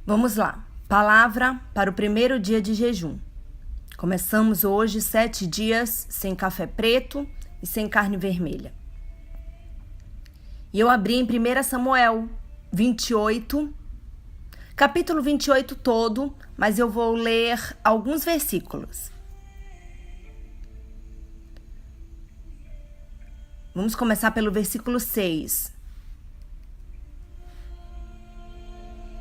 Vamos lá. Palavra para o primeiro dia de jejum. Começamos hoje 7 dias sem café preto e sem carne vermelha. E eu abri em 1 Samuel 28, capítulo 28 todo, mas eu vou ler alguns versículos. Vamos começar pelo versículo 6.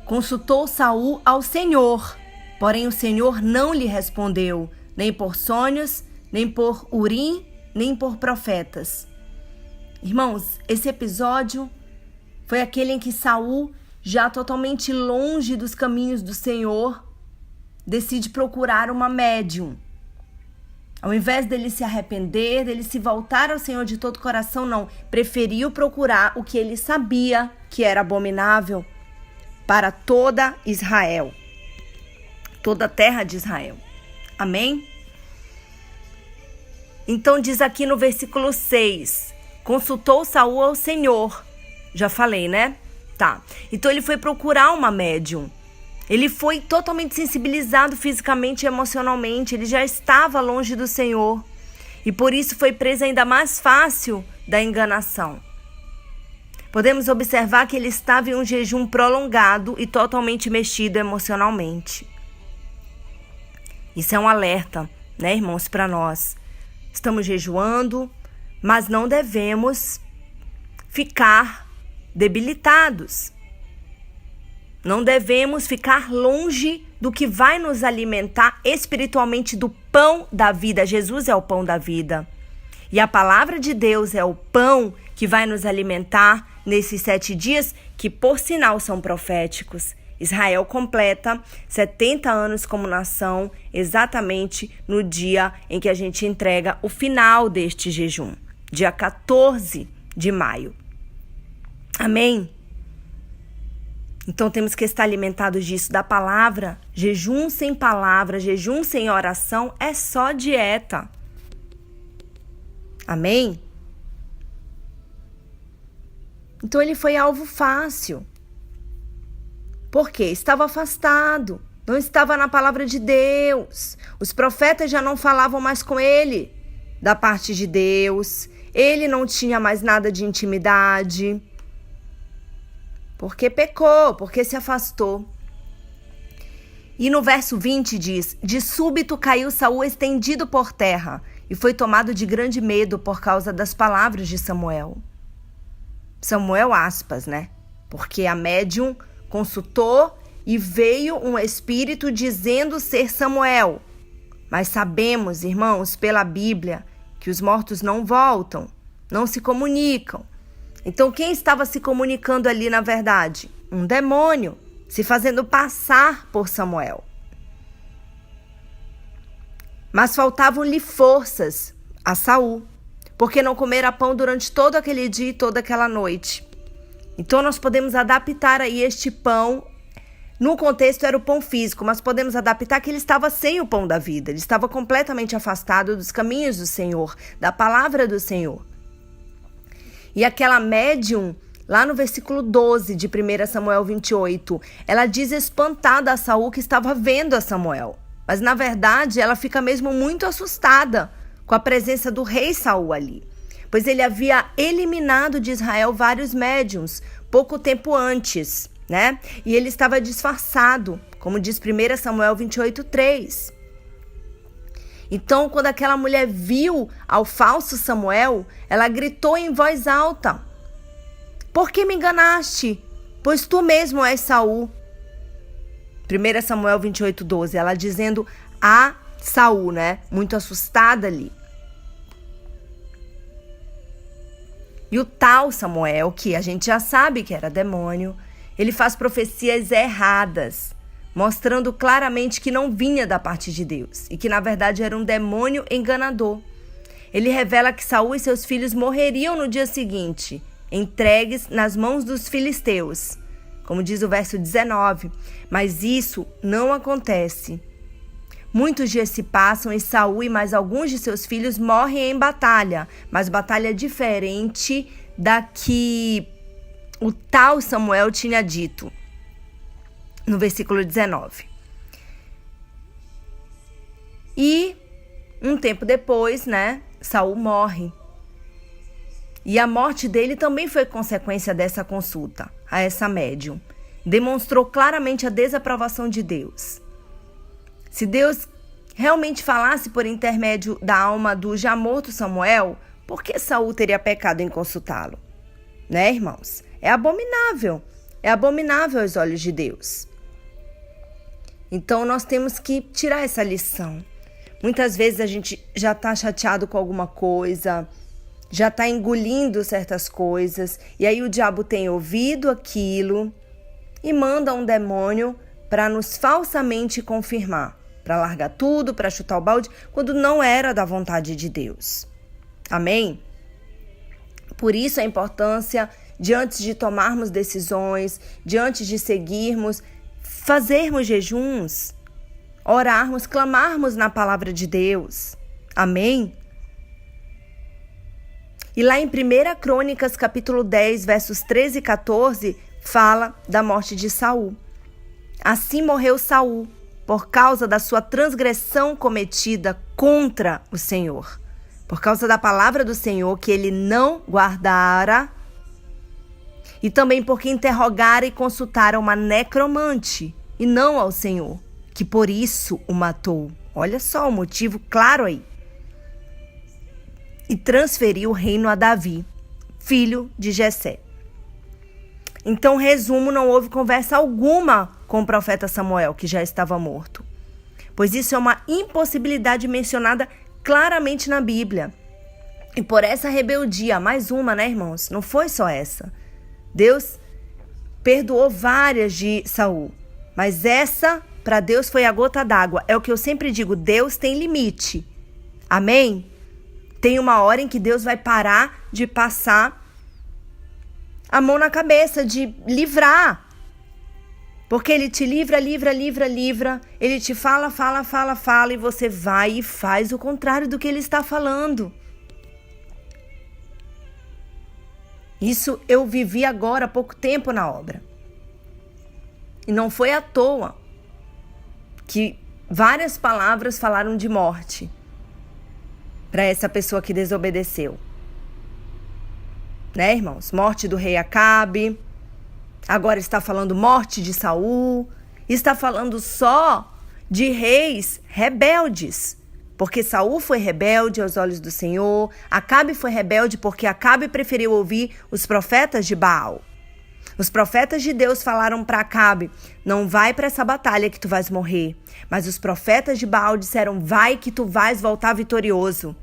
Consultou Saul ao Senhor, porém o Senhor não lhe respondeu, nem por sonhos, nem por Urim, nem por profetas. Irmãos, esse episódio foi aquele em que Saul, já totalmente longe dos caminhos do Senhor, decide procurar uma médium. Ao invés dele se arrepender, dele se voltar ao Senhor de todo o coração, não. Preferiu procurar o que ele sabia que era abominável para toda Israel, toda a terra de Israel. Amém? Então diz aqui no versículo 6, consultou Saul ao Senhor. Já falei, né? Tá. Então ele foi procurar uma médium. Ele foi totalmente sensibilizado fisicamente e emocionalmente. Ele já estava longe do Senhor. E por isso foi preso ainda mais fácil da enganação. Podemos observar que ele estava em um jejum prolongado e totalmente mexido emocionalmente. Isso é um alerta, né, irmãos, para nós. Estamos jejuando, mas não devemos ficar debilitados. Não devemos ficar longe do que vai nos alimentar espiritualmente, do pão da vida. Jesus é o pão da vida. E a palavra de Deus é o pão que vai nos alimentar nesses 7 dias, que por sinal são proféticos. Israel completa 70 anos como nação, exatamente no dia em que a gente entrega o final deste jejum, dia 14 de maio. Amém? Então temos que estar alimentados disso, da palavra. Jejum sem palavra, jejum sem oração é só dieta. Amém? Então ele foi alvo fácil. Por quê? Estava afastado, não estava na palavra de Deus. Os profetas já não falavam mais com ele da parte de Deus. Ele não tinha mais nada de intimidade. Porque pecou, porque se afastou. E no verso 20 diz: de súbito caiu Saul estendido por terra e foi tomado de grande medo por causa das palavras de Samuel. Samuel, aspas, né? Porque a médium consultou e veio um espírito dizendo ser Samuel. Mas sabemos, irmãos, pela Bíblia, que os mortos não voltam, não se comunicam. Então, quem estava se comunicando ali, na verdade? Um demônio, se fazendo passar por Samuel. Mas faltavam-lhe forças a Saul, porque não comera pão durante todo aquele dia e toda aquela noite. Então, nós podemos adaptar aí este pão. No contexto era o pão físico, mas podemos adaptar que ele estava sem o pão da vida. Ele estava completamente afastado dos caminhos do Senhor, da palavra do Senhor. E aquela médium, lá no versículo 12 de 1 Samuel 28, ela diz espantada a Saul que estava vendo a Samuel. Mas, na verdade, ela fica mesmo muito assustada com a presença do rei Saul ali, pois ele havia eliminado de Israel vários médiuns pouco tempo antes, né? E ele estava disfarçado, como diz 1 Samuel 28:3. Então, quando aquela mulher viu ao falso Samuel, ela gritou em voz alta: por que me enganaste? Pois tu mesmo és Saul. 1 Samuel 28:12, ela dizendo a Saul, né? Muito assustada ali. E o tal Samuel, que a gente já sabe que era demônio, ele faz profecias erradas, mostrando claramente que não vinha da parte de Deus e que, na verdade, era um demônio enganador. Ele revela que Saul e seus filhos morreriam no dia seguinte, entregues nas mãos dos filisteus, como diz o verso 19. Mas isso não acontece. Muitos dias se passam e Saul e mais alguns de seus filhos morrem em batalha, mas batalha diferente da que o tal Samuel tinha dito. no versículo 19. E um tempo depois, Saul morre. E a morte dele também foi consequência dessa consulta a essa médium. Demonstrou claramente a desaprovação de Deus. Se Deus realmente falasse por intermédio da alma do já morto Samuel, por que Saul teria pecado em consultá-lo? Irmãos? É abominável. É abominável aos olhos de Deus. Então nós temos que tirar essa lição. Muitas vezes a gente já está chateado com alguma coisa, já está engolindo certas coisas, e aí o diabo tem ouvido aquilo e manda um demônio para nos falsamente confirmar, para largar tudo, para chutar o balde, quando não era da vontade de Deus. Amém? Por isso a importância de, antes de tomarmos decisões, de antes de seguirmos, fazermos jejuns, orarmos, clamarmos na palavra de Deus. Amém? E lá em 1 Crônicas, capítulo 10, versos 13 e 14, fala da morte de Saul. Assim morreu Saul, por causa da sua transgressão cometida contra o Senhor, por causa da palavra do Senhor que ele não guardara, e também porque interrogara e consultara uma necromante, e não ao Senhor, que por isso o matou. Olha só o motivo claro aí. E transferiu o reino a Davi, filho de Jessé. Então, resumo, não houve conversa alguma com o profeta Samuel, que já estava morto. Pois isso é uma impossibilidade mencionada claramente na Bíblia. E por essa rebeldia, mais uma, irmãos? Não foi só essa. Deus perdoou várias de Saul. Mas essa, para Deus, foi a gota d'água. É o que eu sempre digo, Deus tem limite. Amém? Tem uma hora em que Deus vai parar de passar a mão na cabeça, de livrar. Porque Ele te livra. Ele te fala, e você vai e faz o contrário do que Ele está falando. Isso eu vivi agora há pouco tempo na obra. E não foi à toa que várias palavras falaram de morte para essa pessoa que desobedeceu. Irmãos? Morte do rei Acabe. Agora está falando morte de Saul. Está falando só de reis rebeldes. Porque Saul foi rebelde aos olhos do Senhor. Acabe foi rebelde porque Acabe preferiu ouvir os profetas de Baal. Os profetas de Deus falaram para Acabe: não vai para essa batalha que tu vais morrer. Mas os profetas de Baal disseram: vai que tu vais voltar vitorioso.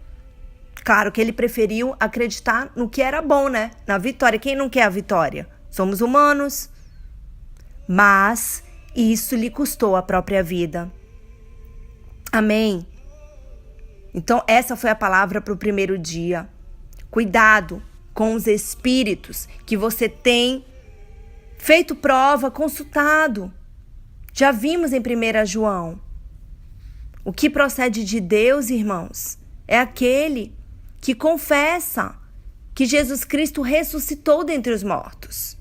Claro que ele preferiu acreditar no que era bom, na vitória. Quem não quer a vitória? Somos humanos. Mas isso lhe custou a própria vida. Amém? Então essa foi a palavra para o primeiro dia. Cuidado com os espíritos que você tem feito prova, consultado. Já vimos em 1 João. O que procede de Deus, irmãos, é aquele que confessa que Jesus Cristo ressuscitou dentre os mortos.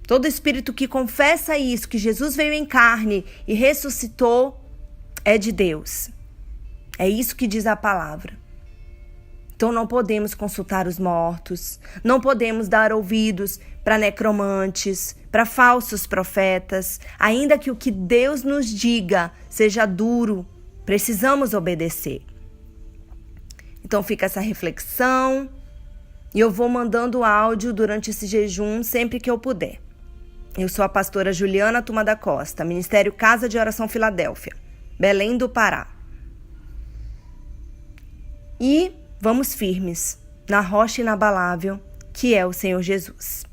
Todo espírito que confessa isso, que Jesus veio em carne e ressuscitou, é de Deus. É isso que diz a palavra. Então não podemos consultar os mortos, não podemos dar ouvidos para necromantes, para falsos profetas, ainda que o que Deus nos diga seja duro, precisamos obedecer. Então fica essa reflexão e eu vou mandando áudio durante esse jejum sempre que eu puder. Eu sou a pastora Juliana Tuma da Costa, Ministério Casa de Oração Filadélfia, Belém do Pará. E vamos firmes na rocha inabalável que é o Senhor Jesus.